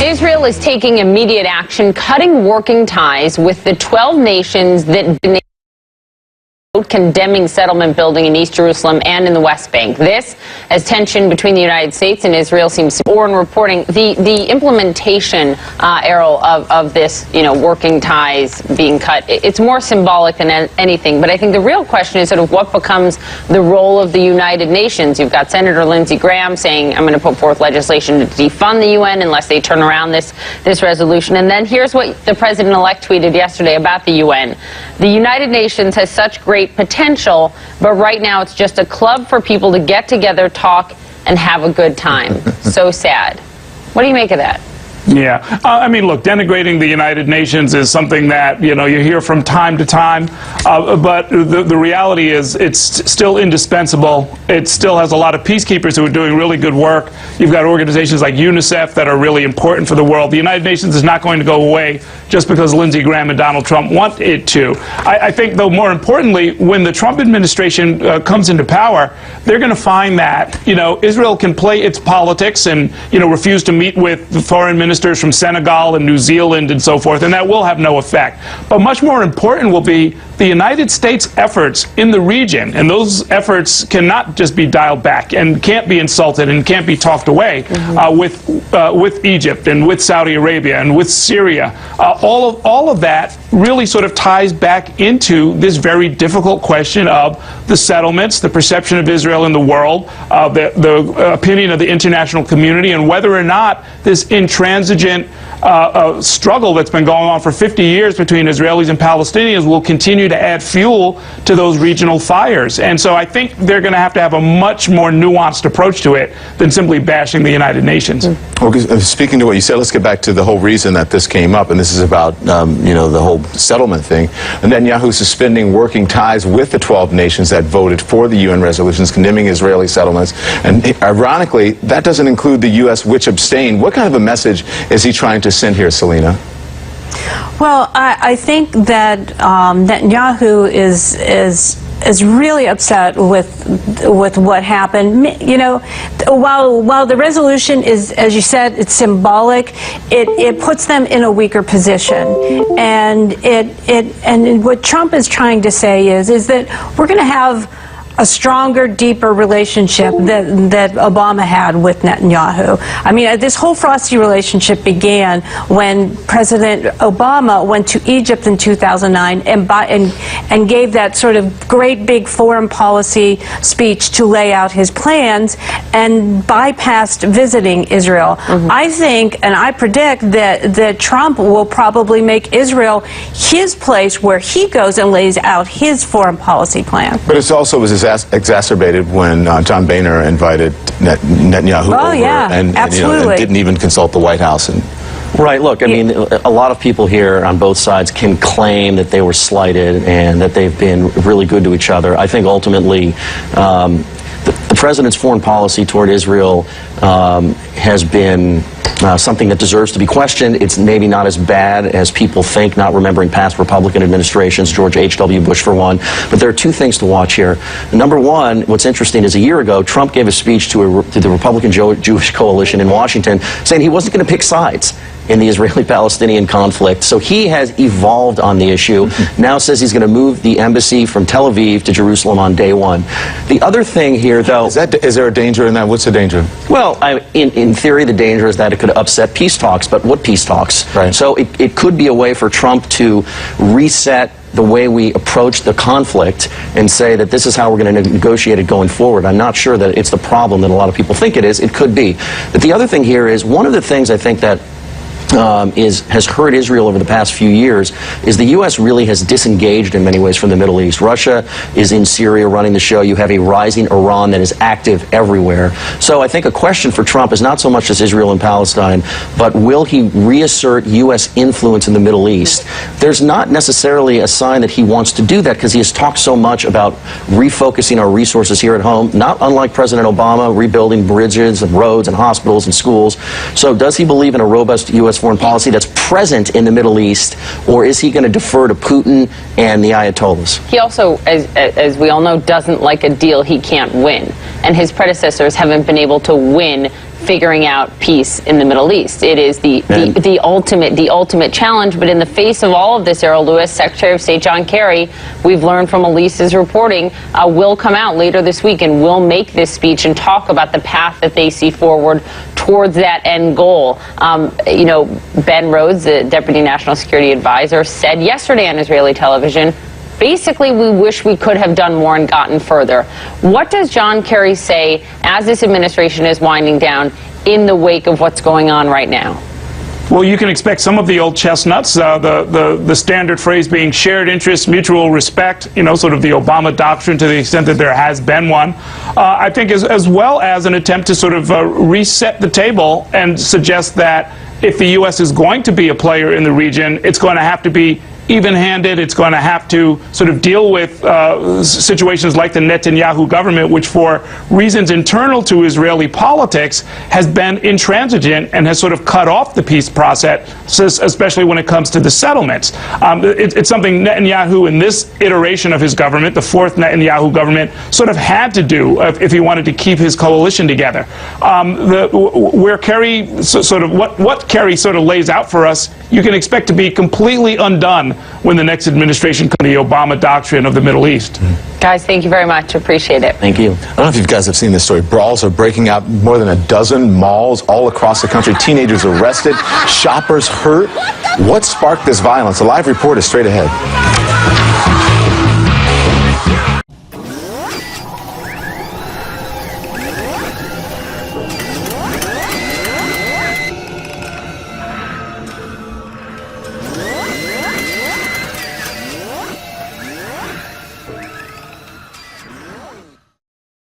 Israel is taking immediate action, cutting working ties with the 12 nations that condemning settlement building in East Jerusalem and in the West Bank. This, as tension between the United States and Israel seems to be reporting the implementation, Errol, of this, working ties being cut. It's more symbolic than anything. But I think the real question is sort of what becomes the role of the United Nations. You've got Senator Lindsey Graham saying, I'm going to put forth legislation to defund the UN unless they turn around this resolution. And then here's what the president-elect tweeted yesterday about the UN. The United Nations has such great potential, but right now it's just a club for people to get together, talk, and have a good time. So sad. What do you make of that? Yeah. I mean, look, denigrating the United Nations is something that, you hear from time to time. But the reality is it's still indispensable. It still has a lot of peacekeepers who are doing really good work. You've got organizations like UNICEF that are really important for the world. The United Nations is not going to go away just because Lindsey Graham and Donald Trump want it to. I think, though, more importantly, when the Trump administration comes into power, they're going to find that, Israel can play its politics and, refuse to meet with the foreign ministers from Senegal and New Zealand and so forth, and that will have no effect. But much more important will be the United States' efforts in the region, and those efforts cannot just be dialed back and can't be insulted and can't be talked away with Egypt and with Saudi Arabia and with Syria. All of that really sort of ties back into this very difficult question of the settlements, the perception of Israel in the world, the opinion of the international community, and whether or not this intransigent struggle that's been going on for 50 years between Israelis and Palestinians will continue to add fuel to those regional fires. And so I think they're going to have a much more nuanced approach to it than simply bashing the United Nations. Well, speaking to what you said, let's get back to the whole reason that this came up, and this is about the whole settlement thing. Netanyahu suspending working ties with the 12 nations that voted for the UN resolutions condemning Israeli settlements, and ironically, that doesn't include the U.S., which abstained. What kind of a message is he trying to send here, Selena? Well, I think that Netanyahu is really upset with what happened. While the resolution is, as you said, it's symbolic, it puts them in a weaker position. And what Trump is trying to say is that we're going to have a stronger, deeper relationship that Obama had with Netanyahu. I mean, this whole frosty relationship began when President Obama went to Egypt in 2009 and gave that sort of great big foreign policy speech to lay out his plans and bypassed visiting Israel. I think, and I predict, that Trump will probably make Israel his place where he goes and lays out his foreign policy plan. But it also was exacerbated when John Boehner invited Netanyahu over and didn't even consult the White House. Right, look, I mean, a lot of people here on both sides can claim that they were slighted and that they've been really good to each other. I think ultimately the president's foreign policy toward Israel has been something that deserves to be questioned. It's maybe not as bad as people think, not remembering past Republican administrations, George H.W. Bush for one. But there are two things to watch here. Number one, what's interesting is a year ago, Trump gave a speech to the Republican Jewish coalition in Washington saying he wasn't going to pick sides in the Israeli-Palestinian conflict. So he has evolved on the issue. Now says he's going to move the embassy from Tel Aviv to Jerusalem on day one. The other thing here, though... Is there a danger in that? What's the danger? Well, in theory, the danger is that it could upset peace talks. But what peace talks? Right. So it could be a way for Trump to reset the way we approach the conflict and say that this is how we're going to negotiate it going forward. I'm not sure that it's the problem that a lot of people think it is. It could be. But the other thing here is, one of the things I think that has hurt Israel over the past few years is the U.S. really has disengaged in many ways from the Middle East. Russia is in Syria running the show. You have a rising Iran that is active everywhere. So I think a question for Trump is not so much as Israel and Palestine, but will he reassert U.S. influence in the Middle East? There's not necessarily a sign that he wants to do that because he has talked so much about refocusing our resources here at home, not unlike President Obama, rebuilding bridges and roads and hospitals and schools. So does he believe in a robust U.S. foreign policy that's present in the Middle East, or is he going to defer to Putin and the Ayatollahs? He also, as we all know, doesn't like a deal he can't win. And his predecessors haven't been able to win figuring out peace in the Middle East. It is the ultimate challenge. But in the face of all of this, Errol Lewis, Secretary of State John Kerry, we've learned from Elise's reporting, will come out later this week and will make this speech and talk about the path that they see forward towards that end goal. You know, Ben Rhodes, the Deputy National Security Advisor, said yesterday on Israeli television, basically, we wish we could have done more and gotten further. What does John Kerry say as this administration is winding down in the wake of what's going on right now? Well, you can expect some of the old chestnuts, the standard phrase being shared interests, mutual respect, you know, sort of the Obama doctrine to the extent that there has been one. I think as well as an attempt to sort of reset the table and suggest that if the U.S. is going to be a player in the region, it's going to have to be even-handed. It's going to have to sort of deal with situations like the Netanyahu government, which for reasons internal to Israeli politics has been intransigent and has sort of cut off the peace process, especially when it comes to the settlements. It's something Netanyahu in this iteration of his government, the fourth Netanyahu government, sort of had to do if he wanted to keep his coalition together. Where Kerry what Kerry sort of lays out for us, you can expect to be completely undone when the next administration comes to the Obama doctrine of the Middle East. Guys, thank you very much. Appreciate it. Thank you. I don't know if you guys have seen this story. Brawls are breaking out more than a dozen malls all across the country. Teenagers arrested, shoppers hurt. What sparked this violence? A live report is straight ahead.